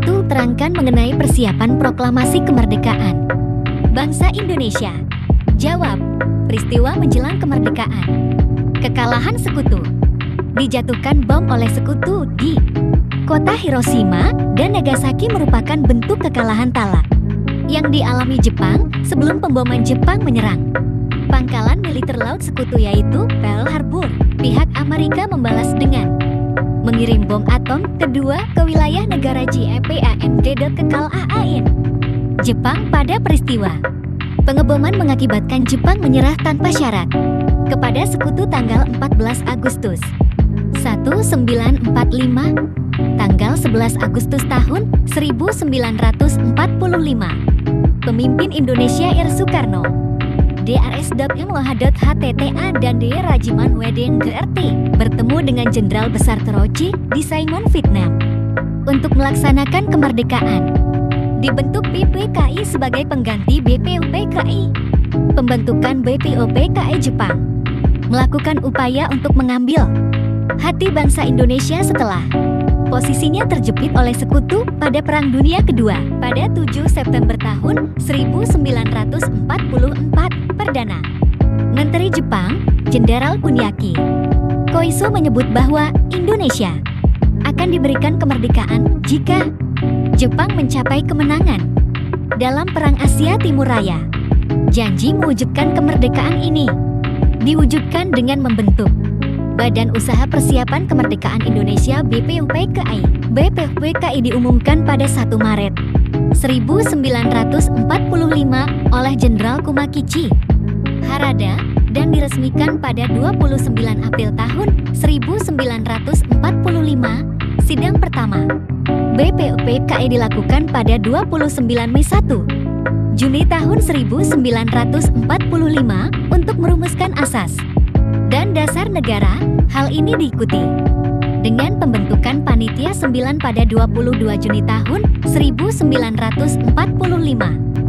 1. Terangkan mengenai persiapan proklamasi kemerdekaan bangsa Indonesia. Jawab. Peristiwa menjelang kemerdekaan. Kekalahan sekutu. Dijatuhkan bom oleh sekutu di kota Hiroshima dan Nagasaki merupakan bentuk kekalahan telak yang dialami Jepang sebelum pemboman Jepang menyerang pangkalan militer laut sekutu yaitu Pearl Harbor. Pihak Amerika membalas dengan mengirim bom atom kedua ke wilayah negara JEPAMD kekal AAIN Jepang pada peristiwa pengeboman mengakibatkan Jepang menyerah tanpa syarat kepada sekutu tanggal 14 Agustus 1945. Tanggal 11 Agustus tahun 1945. Pemimpin Indonesia Ir Soekarno, DRS.M Wahadot HTTA dan D. Rajiman Wedeng GRT bertemu dengan Jenderal Besar Teroci di Saigon, Vietnam untuk melaksanakan kemerdekaan. Dibentuk BPKI sebagai pengganti BPUPKI. Pembentukan BPUPKI Jepang melakukan upaya untuk mengambil hati bangsa Indonesia setelah posisinya terjepit oleh sekutu pada Perang Dunia Kedua. Pada 7 September tahun 1944, Perdana Menteri Jepang, Jenderal Kuniaki Koiso menyebut bahwa Indonesia akan diberikan kemerdekaan jika Jepang mencapai kemenangan dalam Perang Asia Timur Raya. Janji mewujudkan kemerdekaan ini diwujudkan dengan membentuk Badan Usaha Persiapan Kemerdekaan Indonesia BPUPKI. BPUPKI diumumkan pada 1 Maret 1945 oleh Jenderal Kumakichi Harada dan diresmikan pada 29 April tahun 1945. Sidang pertama BPUPKI dilakukan pada 29 Mei 1 Juni tahun 1945 untuk merumuskan asas dan dasar negara. Hal ini diikuti dengan pembentukan Panitia 9 pada 22 Juni tahun 1945,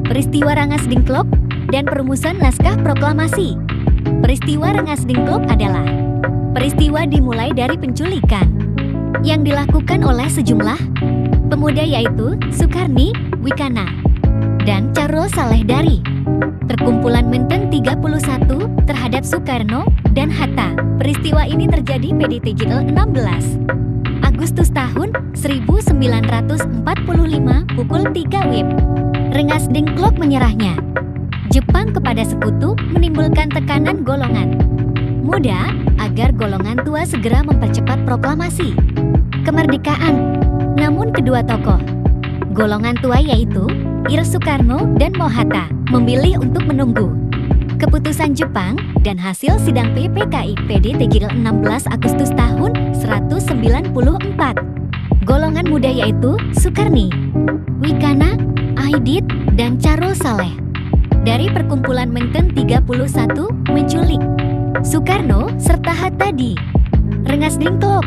peristiwa Rengas Dengklok, dan perumusan naskah proklamasi. Peristiwa Rengas Dengklok adalah peristiwa dimulai dari penculikan yang dilakukan oleh sejumlah pemuda yaitu Sukarni, Wikana, dan Carlo Saleh dari Perkumpulan Menteng 31 terhadap Soekarno dan Hatta. Peristiwa ini terjadi pada tanggal 16 Agustus tahun 1945 pukul 3 WIB. Rengas Dengklok menyerahnya Jepang kepada sekutu menimbulkan tekanan golongan muda agar golongan tua segera mempercepat proklamasi kemerdekaan. Namun kedua tokoh golongan tua yaitu Ir Soekarno dan Mohatta memilih untuk menunggu keputusan Jepang dan hasil sidang PPKI PD tanggal 16 Agustus tahun 1994. Golongan muda yaitu Sukarni, Wikana, Aidit, dan Carlo Saleh dari Perkumpulan Menteng 31 menculik Soekarno serta Hatta di Rengas Dengklok.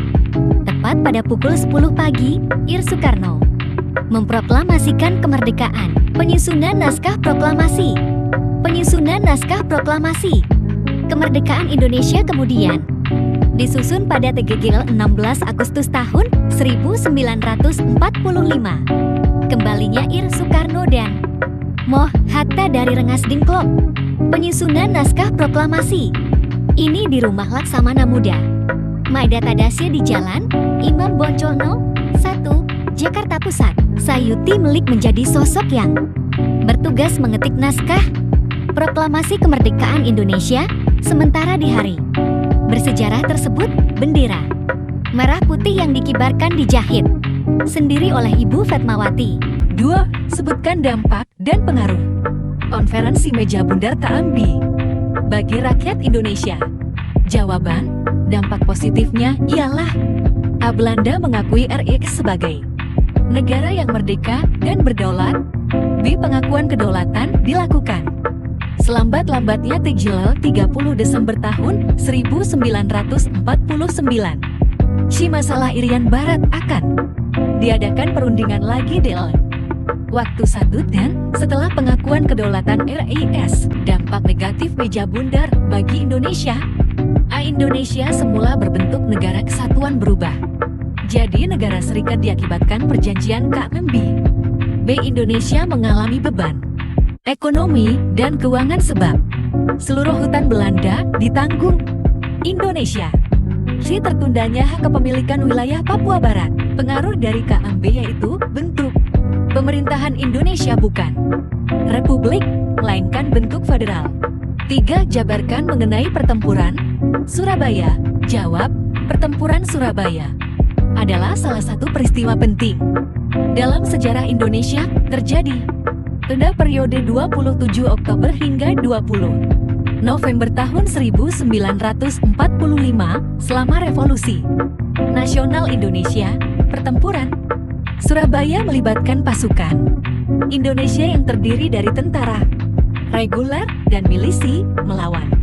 Tepat pada pukul 10 pagi, Ir Soekarno memproklamasikan kemerdekaan. Penyusunan naskah proklamasi. Penyusunan naskah proklamasi kemerdekaan Indonesia kemudian disusun pada tanggal 16 Agustus tahun 1945. Kembalinya Ir Soekarno dan Moh Hatta dari Rengas Dengklok. Penyusunan naskah proklamasi ini di Rumah Laksamana Muda Maeda Tadasya di Jalan Imam Boncono 1, Jakarta Pusat. Sayuti Melik menjadi sosok yang bertugas mengetik naskah proklamasi kemerdekaan Indonesia, sementara di hari bersejarah tersebut, bendera merah putih yang dikibarkan dijahit sendiri oleh Ibu Fatmawati. 2. Sebutkan dampak dan pengaruh konferensi meja bundar TAMBI bagi rakyat Indonesia. Jawaban, dampak positifnya ialah A. Belanda mengakui RI sebagai negara yang merdeka dan berdaulat. B. Pengakuan kedaulatan dilakukan selambat-lambatnya tanggal 30 Desember tahun 1949. C. Masalah Irian Barat akan diadakan perundingan lagi dalam waktu satu dan setelah pengakuan kedaulatan RIS. Dampak negatif meja bundar bagi Indonesia. A. Indonesia semula berbentuk negara kesatuan berubah Jadi negara serikat diakibatkan perjanjian KMB. B. Indonesia mengalami beban ekonomi dan keuangan sebab seluruh hutan Belanda ditanggung Indonesia. C. Tertundanya hak kepemilikan wilayah Papua Barat. Pengaruh dari KMB yaitu bentuk pemerintahan Indonesia bukan republik, melainkan bentuk federal. 3. Jabarkan mengenai pertempuran Surabaya. Jawab, pertempuran Surabaya adalah salah satu peristiwa penting dalam sejarah Indonesia terjadi pada periode 27 Oktober hingga 20 November tahun 1945 selama Revolusi Nasional Indonesia. Pertempuran Surabaya melibatkan pasukan Indonesia yang terdiri dari tentara reguler dan milisi melawan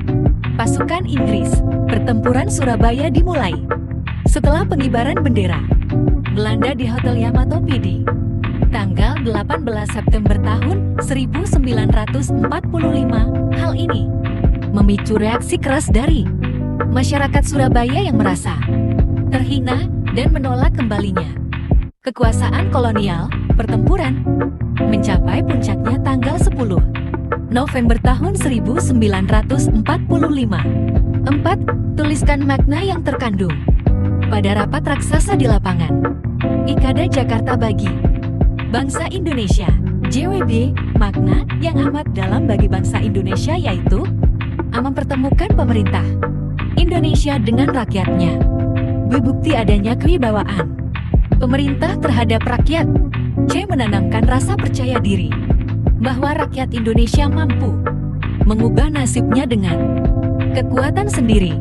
pasukan Inggris. Pertempuran Surabaya dimulai setelah pengibaran bendera Belanda di Hotel Yamato PD tanggal 18 September tahun 1945. Hal ini memicu reaksi keras dari masyarakat Surabaya yang merasa terhina dan menolak kembalinya kekuasaan kolonial. Pertempuran mencapai puncaknya tanggal 10 November tahun 1945. 4. Tuliskan makna yang terkandung pada rapat raksasa di lapangan Ikada Jakarta bagi bangsa Indonesia. JWB, makna yang amat dalam bagi bangsa Indonesia yaitu mempertemukan pemerintah Indonesia dengan rakyatnya. B. Bukti adanya kewibawaan pemerintah terhadap rakyat. C. Menanamkan rasa percaya diri bahwa rakyat Indonesia mampu mengubah nasibnya dengan kekuatan sendiri.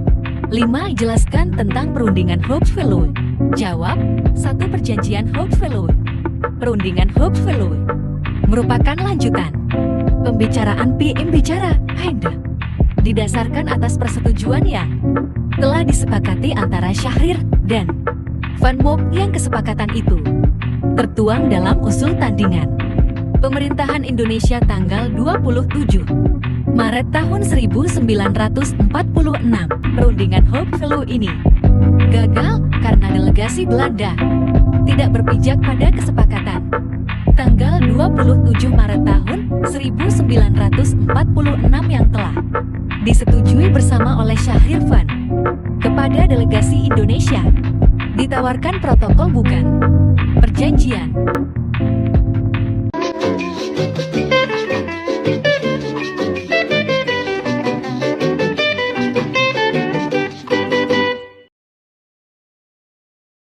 5. Jelaskan tentang perundingan Hope-Valley. Jawab, 1. Perjanjian Hope-Valley. Perundingan Hope-Valley merupakan lanjutan pembicaraan PM bicara Haida didasarkan atas persetujuan yang telah disepakati antara Syahrir dan Van Mook, yang kesepakatan itu tertuang dalam usul tandingan pemerintahan Indonesia tanggal 27 Maret tahun 1946. Perundingan Hope-Valley ini gagal karena delegasi Belanda tidak berpijak pada kesepakatan tanggal 27 Maret tahun 1946 yang telah disetujui bersama oleh Syahrir Van. Kepada delegasi Indonesia ditawarkan protokol bukan perjanjian.